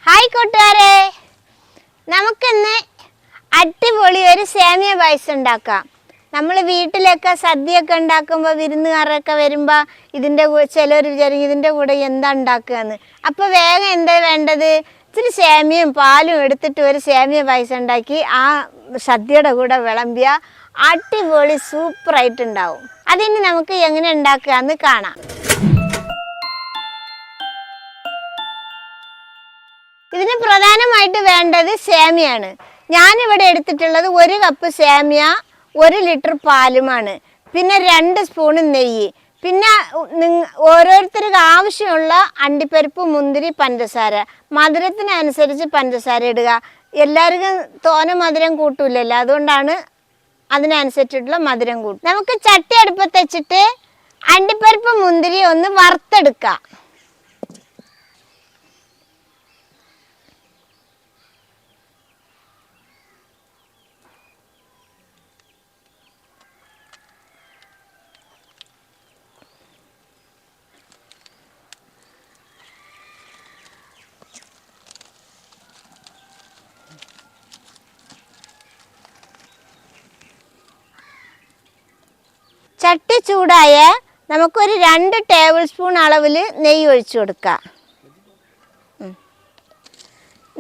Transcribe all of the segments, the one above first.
Hi കൂട്ടുകാരെ, നമുക്കിന്ന് അടിപൊളി ഒരു സേമിയ പായസം ഉണ്ടാക്കാം. നമ്മൾ വീട്ടിലൊക്കെ സദ്യയൊക്കെ ഉണ്ടാക്കുമ്പോൾ വിരുന്നുകാരൊക്കെ വരുമ്പോൾ ഇതിൻ്റെ ചിലർ വിചാരിക്കും ഇതിൻ്റെ കൂടെ എന്താ ഉണ്ടാക്കുകയെന്ന്. അപ്പോൾ വേഗം എന്താ വേണ്ടത്, ഇച്ചിരി സേമിയയും പാലും എടുത്തിട്ട് ഒരു സേമിയ പായസം ഉണ്ടാക്കി ആ സദ്യയുടെ കൂടെ വിളമ്പിയ അടിപൊളി സൂപ്പറായിട്ടുണ്ടാവും. അതിന് നമുക്ക് എങ്ങനെ ഉണ്ടാക്കുക എന്ന് കാണാം. ഇതിന് പ്രധാനമായിട്ട് വേണ്ടത് സേമിയാണ്. ഞാനിവിടെ എടുത്തിട്ടുള്ളത് 1 കപ്പ് സേമിയ, 1 ലിറ്റർ പാലുമാണ്. പിന്നെ 2 സ്പൂൺ നെയ്യ്, പിന്നെ ഓരോരുത്തർക്ക് ആവശ്യമുള്ള അണ്ടിപ്പരിപ്പ്, മുന്തിരി, പഞ്ചസാര. മധുരത്തിനനുസരിച്ച് പഞ്ചസാര ഇടുക. എല്ലാവർക്കും തോനെ മധുരം കൂട്ടൂലല്ലോ, അതുകൊണ്ടാണ് അതിനനുസരിച്ചിട്ടുള്ള മധുരം കൂട്ടും. നമുക്ക് ചട്ടി അടുപ്പത്ത് വെച്ചിട്ട് അണ്ടിപ്പരിപ്പ്, മുന്തിരി ഒന്ന് വറുത്തെടുക്കാം. ചട്ടി ചൂടായ നമുക്കൊരു 2 ടേബിൾ സ്പൂൺ അളവിൽ നെയ്യ് ഒഴിച്ചു കൊടുക്കാം.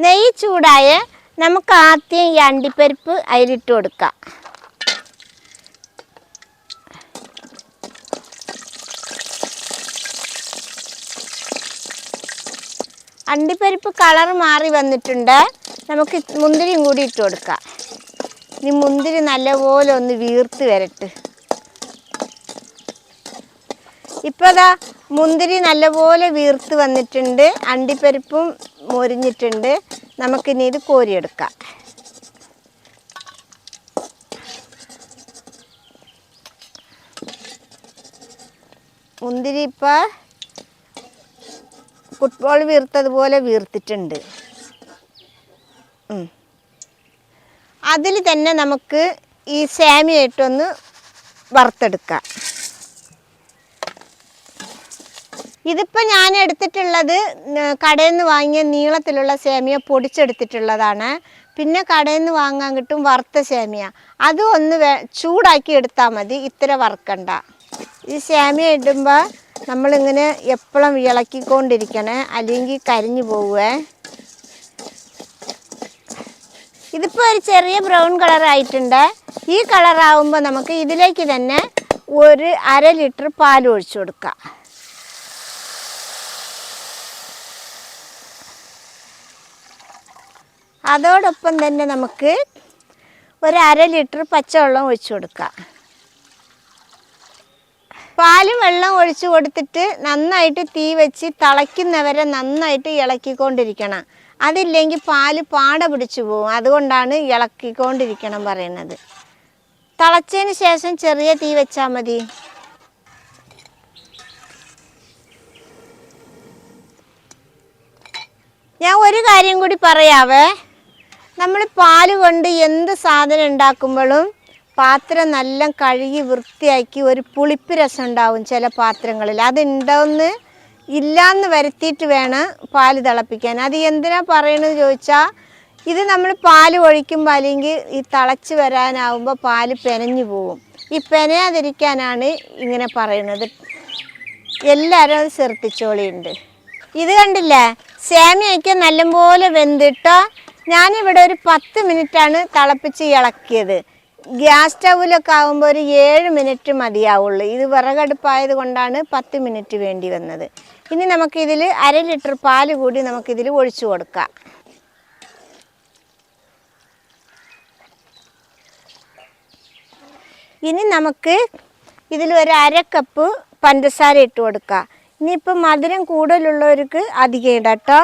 നെയ്യ് ചൂടായ നമുക്ക് ആദ്യം ഈ അണ്ടിപ്പരിപ്പ് അതിലിട്ട് കൊടുക്കാം. അണ്ടിപ്പരിപ്പ് കളർ മാറി വന്നിട്ടുണ്ട്. നമുക്ക് മുന്തിരിയും കൂടി ഇട്ട് കൊടുക്കാം. ഇനി മുന്തിരി നല്ലപോലെ ഒന്ന് വീർത്ത് വരട്ടെ. ഇപ്പോൾ ദാ മുന്തിരി നല്ലപോലെ വീർത്ത് വന്നിട്ടുണ്ട്, അണ്ടിപ്പരിപ്പും മൊരിഞ്ഞിട്ടുണ്ട്. നമുക്കിനി ഇത് കോരിയെടുക്കാം. മുന്തിരി ഇപ്പോൾ ഫുട്ബോൾ വീർത്തതുപോലെ വീർത്തിട്ടുണ്ട്. അതിൽ തന്നെ നമുക്ക് ഈ സേമിയ ഇട്ടൊന്ന് വറുത്തെടുക്കാം. ഇതിപ്പോൾ ഞാൻ എടുത്തിട്ടുള്ളത് കടയിൽ നിന്ന് വാങ്ങിയ നീളത്തിലുള്ള സേമിയ പൊടിച്ചെടുത്തിട്ടുള്ളതാണ്. പിന്നെ കടയിൽ നിന്ന് വാങ്ങാൻ കിട്ടും വറുത്ത സേമിയ, അത് ഒന്ന് ചൂടാക്കി എടുത്താൽ മതി, ഇത്ര വറുക്കണ്ട. ഈ സേമിയ ഇടുമ്പോൾ നമ്മളിങ്ങനെ എപ്പോഴും ഇളക്കിക്കൊണ്ടിരിക്കണേ, അല്ലെങ്കിൽ കരിഞ്ഞു പോവേ. ഇതിപ്പോൾ ഒരു ചെറിയ ബ്രൗൺ കളറായിട്ടുണ്ട്. ഈ കളറാവുമ്പോൾ നമുക്ക് ഇതിലേക്ക് തന്നെ ഒരു 1/2 ലിറ്റർ പാൽ ഒഴിച്ചു കൊടുക്കാം. അതോടൊപ്പം തന്നെ നമുക്ക് ഒരു 1/2 ലിറ്റർ പച്ചവെള്ളം ഒഴിച്ചു കൊടുക്കാം. പാലും വെള്ളം ഒഴിച്ചു കൊടുത്തിട്ട് നന്നായിട്ട് തീ വെച്ച് തിളയ്ക്കുന്നവരെ നന്നായിട്ട് ഇളക്കിക്കൊണ്ടിരിക്കണം. അതില്ലെങ്കിൽ പാല് പാട പിടിച്ചു പോകും, അതുകൊണ്ടാണ് ഇളക്കിക്കൊണ്ടിരിക്കണം പറയുന്നത്. തിളച്ചതിന് ശേഷം ചെറിയ തീ വെച്ചാൽ മതി. ഞാൻ ഒരു കാര്യം കൂടി പറയാവേ, നമ്മൾ പാല് കൊണ്ട് എന്ത് സാധനം ഉണ്ടാക്കുമ്പോഴും പാത്രം നല്ല കഴുകി വൃത്തിയാക്കി, ഒരു പുളിപ്പ് രസം ഉണ്ടാവും ചില പാത്രങ്ങളിൽ, അതുണ്ടോയെന്ന് ഇല്ലയെന്ന് വരുത്തിയിട്ട് വേണം പാല് തിളപ്പിക്കാൻ. അത് എന്തിനാ പറയണമെന്ന് ചോദിച്ചാൽ, ഇത് നമ്മൾ പാല് ഒഴിക്കുമ്പോൾ അല്ലെങ്കിൽ ഈ തിളച്ച് വരാനാവുമ്പോൾ പാല് പെനഞ്ഞു പോവും. ഈ പെനയാതിരിക്കാനാണ് ഇങ്ങനെ പറയുന്നത്. എല്ലാവരും അത് ശ്രദ്ധിച്ചോളിയുണ്ട്. ഇത് കണ്ടില്ലേ, സേമിയയ്ക്ക് നല്ലപോലെ വെന്തിട്ടോ. ഞാനിവിടെ ഒരു 10 മിനിറ്റാണ് തിളപ്പിച്ച് ഇളക്കിയത്. ഗ്യാസ് സ്റ്റൗവിലൊക്കെ ആകുമ്പോൾ ഒരു 7 മിനിറ്റ് മതിയാവുള്ളൂ. ഇത് വിറകടുപ്പായത് കൊണ്ടാണ് 10 മിനിറ്റ് വേണ്ടി വന്നത്. ഇനി നമുക്കിതിൽ 1/2 ലിറ്റർ പാല് കൂടി നമുക്കിതിൽ ഒഴിച്ചു കൊടുക്കാം. ഇനി നമുക്ക് ഇതിൽ ഒരു 1/2 കപ്പ് പഞ്ചസാര ഇട്ട് കൊടുക്കാം. ഇനിയിപ്പോൾ മധുരം കൂടുതലുള്ളവർക്ക് അധികം ഇടാം കേട്ടോ.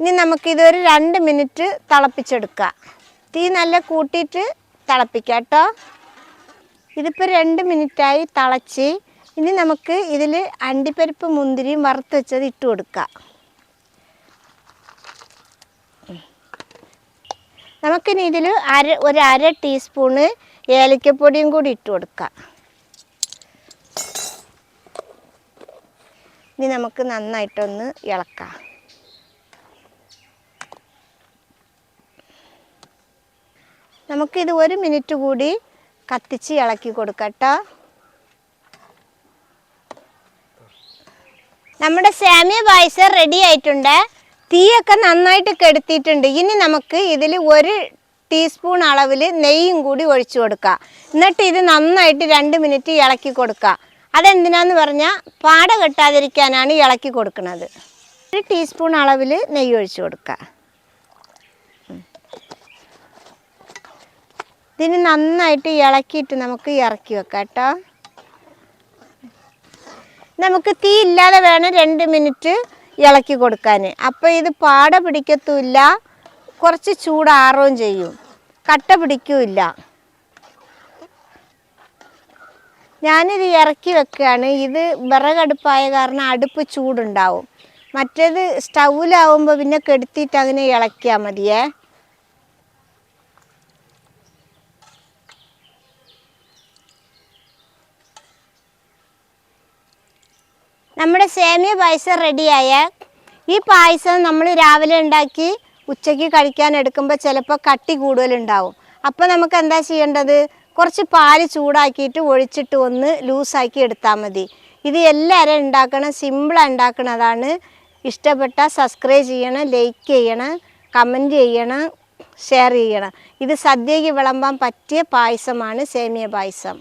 ഇനി നമുക്കിതൊരു 2 മിനിറ്റ് തിളപ്പിച്ചെടുക്കാം. തീ നല്ല കൂട്ടിയിട്ട് തിളപ്പിക്കാം കേട്ടോ. ഇതിപ്പോൾ 2 മിനിറ്റായി തിളച്ച്. ഇനി നമുക്ക് ഇതിൽ അണ്ടിപ്പരിപ്പ്, മുന്തിരിയും വറുത്ത് വെച്ചത് ഇട്ട് കൊടുക്കാം. നമുക്കിനി ഇതിൽ ഒരു 1/2 ടീസ്പൂണ് ഏലക്കപ്പൊടിയും കൂടി ഇട്ട് കൊടുക്കാം. ഇനി നമുക്ക് നന്നായിട്ടൊന്ന് ഇളക്കാം. നമുക്കിത് 1 മിനിറ്റ് കൂടി കത്തിച്ച് ഇളക്കി കൊടുക്കാം കേട്ടോ. നമ്മുടെ സേമിയ പായസം റെഡി ആയിട്ടുണ്ട്. തീയൊക്കെ നന്നായിട്ട് കെടുത്തിയിട്ടുണ്ട്. ഇനി നമുക്ക് ഇതിൽ 1 ടീസ്പൂൺ അളവിൽ നെയ്യും കൂടി ഒഴിച്ചു കൊടുക്കാം. എന്നിട്ട് ഇത് നന്നായിട്ട് 2 മിനിറ്റ് ഇളക്കി കൊടുക്കുക. അതെന്തിനാന്ന് പറഞ്ഞാൽ പാട കെട്ടാതിരിക്കാനാണ് ഇളക്കി കൊടുക്കുന്നത്. 1 ടീസ്പൂൺ അളവിൽ നെയ്യ് ഒഴിച്ചു കൊടുക്കുക. ഇതിന് നന്നായിട്ട് ഇളക്കിയിട്ട് നമുക്ക് ഇറക്കി വെക്കാം കേട്ടോ. നമുക്ക് തീ ഇല്ലാതെ വേണം 2 മിനിറ്റ് ഇളക്കി കൊടുക്കാൻ. അപ്പോൾ ഇത് പാട പിടിക്കത്തുമില്ല, കുറച്ച് ചൂടാറുകയും ചെയ്യും, കട്ട പിടിക്കില്ല. ഞാനിത് ഇറക്കി വെക്കുകയാണ്. ഇത് വിറകടുപ്പായ കാരണം അടുപ്പ് ചൂടുണ്ടാവും. മറ്റേത് സ്റ്റൗവിലാവുമ്പോൾ പിന്നെ കെടുത്തിയിട്ട് അങ്ങനെ ഇളക്കിയാൽ മതിയേ. നമ്മുടെ സേമിയ പായസം റെഡിയായ ഈ പായസം നമ്മൾ രാവിലെ ഉണ്ടാക്കി ഉച്ചയ്ക്ക് കഴിക്കാൻ എടുക്കുമ്പോൾ ചിലപ്പോൾ കട്ടി കൂടുതലുണ്ടാവും. അപ്പോൾ നമുക്ക് എന്താ ചെയ്യേണ്ടത്? കുറച്ച് പാല് ചൂടാക്കിയിട്ട് ഒഴിച്ചിട്ട് ഒന്ന് ലൂസാക്കി എടുത്താൽ മതി. ഇത് എല്ലാവരും ഉണ്ടാക്കണം, സിമ്പിളാണ് ഉണ്ടാക്കുന്നതാണ്. ഇഷ്ടപ്പെട്ടാൽ സബ്സ്ക്രൈബ് ചെയ്യണം, ലൈക്ക് ചെയ്യണം, കമൻറ്റ് ചെയ്യണം, ഷെയർ ചെയ്യണം. ഇത് സദ്യയ്ക്ക് വിളമ്പാൻ പറ്റിയ പായസമാണ് സേമിയ പായസം.